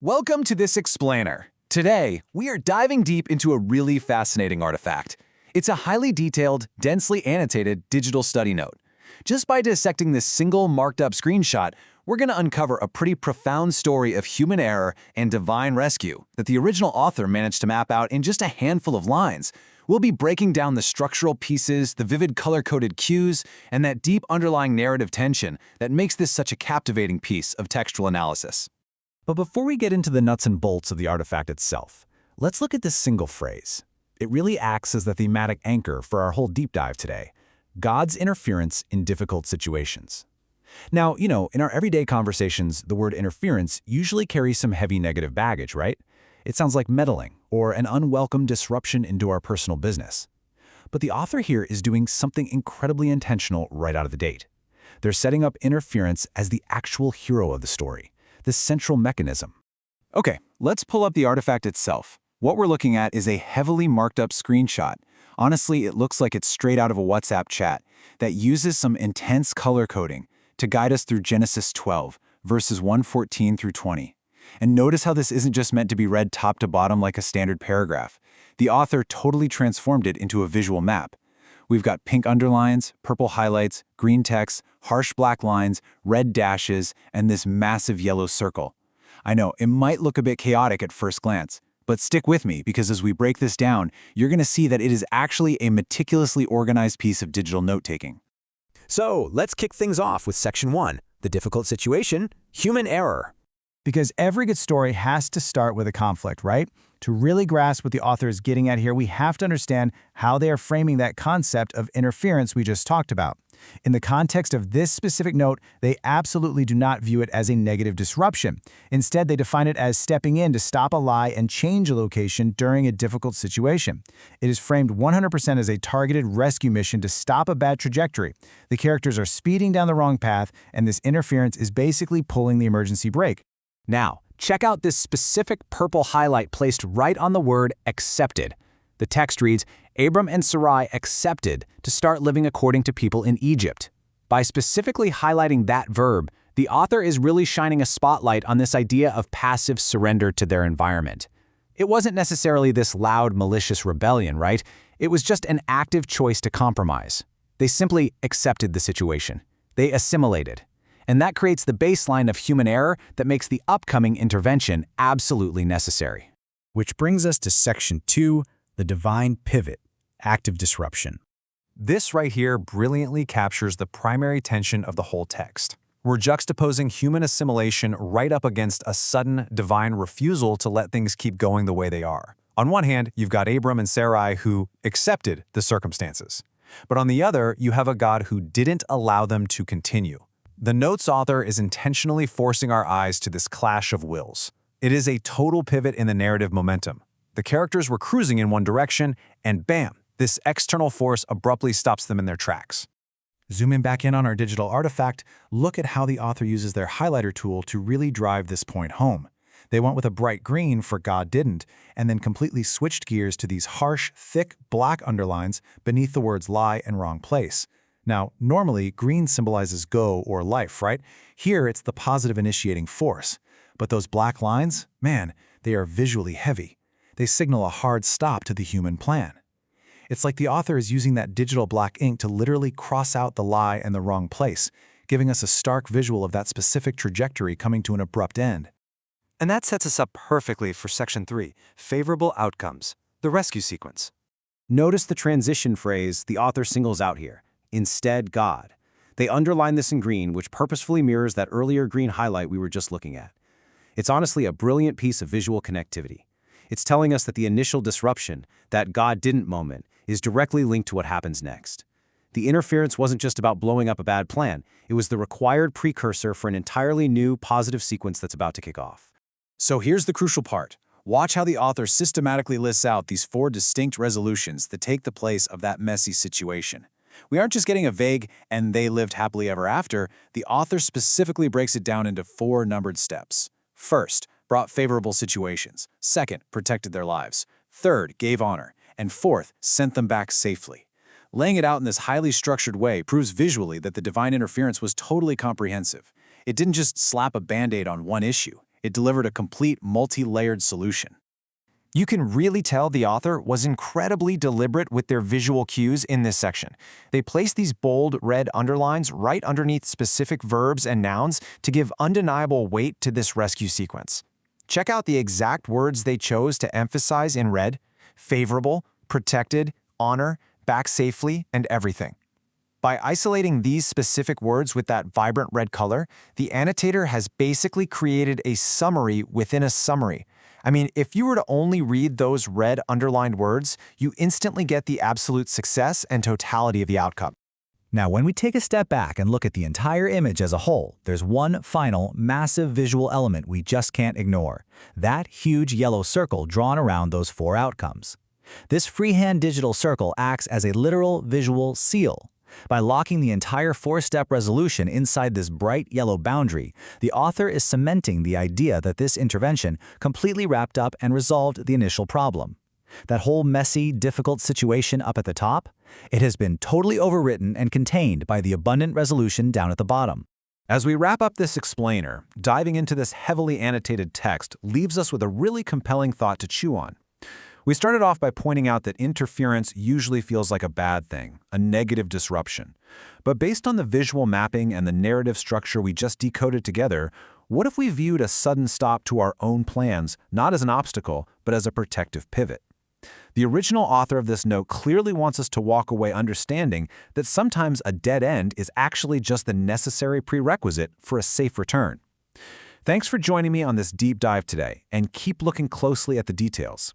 Welcome to this explainer. Today, we are diving deep into a really fascinating artifact. It's a highly detailed, densely annotated digital study note. Just by dissecting this single marked-up screenshot, we're going to uncover a pretty profound story of human error and divine rescue that the original author managed to map out in just a handful of lines. We'll be breaking down the structural pieces, the vivid color-coded cues, and that deep underlying narrative tension that makes this such a captivating piece of textual analysis. But before we get into the nuts and bolts of the artifact itself, let's look at this single phrase. It really acts as the thematic anchor for our whole deep dive today: God's interference in difficult situations. Now, in our everyday conversations, the word interference usually carries some heavy negative baggage, right? It sounds like meddling or an unwelcome disruption into our personal business. But the author here is doing something incredibly intentional right out of the gate. They're setting up interference as the actual hero of the story, the central mechanism. Okay, let's pull up the artifact itself. What we're looking at is a heavily marked up screenshot. Honestly, it looks like it's straight out of a WhatsApp chat that uses some intense color coding to guide us through Genesis 12, verses 114 through 20. And notice how this isn't just meant to be read top to bottom like a standard paragraph. The author totally transformed it into a visual map. We've got pink underlines, purple highlights, green text, harsh black lines, red dashes, and this massive yellow circle. I know, it might look a bit chaotic at first glance, but stick with me because as we break this down, you're going to see that it is actually a meticulously organized piece of digital note-taking. So let's kick things off with Section 1, the difficult situation, human error. Because every good story has to start with a conflict, right? To really grasp what the author is getting at here, we have to understand how they are framing that concept of interference we just talked about. In the context of this specific note, they absolutely do not view it as a negative disruption. Instead, they define it as stepping in to stop a lie and change a location during a difficult situation. It is framed 100% as a targeted rescue mission to stop a bad trajectory. The characters are speeding down the wrong path, and this interference is basically pulling the emergency brake. Now, check out this specific purple highlight placed right on the word accepted. The text reads, Abram and Sarai accepted to start living according to people in Egypt. By specifically highlighting that verb, the author is really shining a spotlight on this idea of passive surrender to their environment. It wasn't necessarily this loud, malicious rebellion, right? It was just an active choice to compromise. They simply accepted the situation. They assimilated. And that creates the baseline of human error that makes the upcoming intervention absolutely necessary. Which brings us to Section 2, the divine pivot, active disruption. This right here brilliantly captures the primary tension of the whole text. We're juxtaposing human assimilation right up against a sudden divine refusal to let things keep going the way they are. On one hand, you've got Abram and Sarai who accepted the circumstances. But on the other, you have a God who didn't allow them to continue. The note's author is intentionally forcing our eyes to this clash of wills. It is a total pivot in the narrative momentum. The characters were cruising in one direction, and bam, this external force abruptly stops them in their tracks. Zooming back in on our digital artifact, look at how the author uses their highlighter tool to really drive this point home. They went with a bright green for God didn't, and then completely switched gears to these harsh, thick, black underlines beneath the words lie and wrong place. Now, normally, green symbolizes go or life, right? Here, it's the positive initiating force. But those black lines, man, they are visually heavy. They signal a hard stop to the human plan. It's like the author is using that digital black ink to literally cross out the lie and the wrong place, giving us a stark visual of that specific trajectory coming to an abrupt end. And that sets us up perfectly for Section 3, favorable outcomes, the rescue sequence. Notice the transition phrase the author singles out here. Instead, God. They underline this in green, which purposefully mirrors that earlier green highlight we were just looking at. It's honestly a brilliant piece of visual connectivity. It's telling us that the initial disruption, that God didn't moment, is directly linked to what happens next. The interference wasn't just about blowing up a bad plan, it was the required precursor for an entirely new, positive sequence that's about to kick off. So here's the crucial part. Watch how the author systematically lists out these 4 distinct resolutions that take the place of that messy situation. We aren't just getting a vague, and they lived happily ever after. The author specifically breaks it down into 4 numbered steps. First, brought favorable situations. Second, protected their lives. Third, gave honor. And fourth, sent them back safely. Laying it out in this highly structured way proves visually that the divine interference was totally comprehensive. It didn't just slap a band-aid on one issue. It delivered a complete multi-layered solution. You can really tell the author was incredibly deliberate with their visual cues in this section. They placed these bold red underlines right underneath specific verbs and nouns to give undeniable weight to this rescue sequence. Check out the exact words they chose to emphasize in red: favorable, protected, honor, back safely, and everything. By isolating these specific words with that vibrant red color, the annotator has basically created a summary within a summary. I mean, if you were to only read those red underlined words, you instantly get the absolute success and totality of the outcome. Now, when we take a step back and look at the entire image as a whole, there's one final, massive visual element we just can't ignore: that huge yellow circle drawn around those 4 outcomes. This freehand digital circle acts as a literal visual seal. By locking the entire 4-step resolution inside this bright yellow boundary, the author is cementing the idea that this intervention completely wrapped up and resolved the initial problem. That whole messy, difficult situation up at the top, it has been totally overwritten and contained by the abundant resolution down at the bottom. As we wrap up this explainer, diving into this heavily annotated text leaves us with a really compelling thought to chew on. We started off by pointing out that interference usually feels like a bad thing, a negative disruption. But based on the visual mapping and the narrative structure we just decoded together, what if we viewed a sudden stop to our own plans not as an obstacle, but as a protective pivot? The original author of this note clearly wants us to walk away understanding that sometimes a dead end is actually just the necessary prerequisite for a safe return. Thanks for joining me on this deep dive today, and keep looking closely at the details.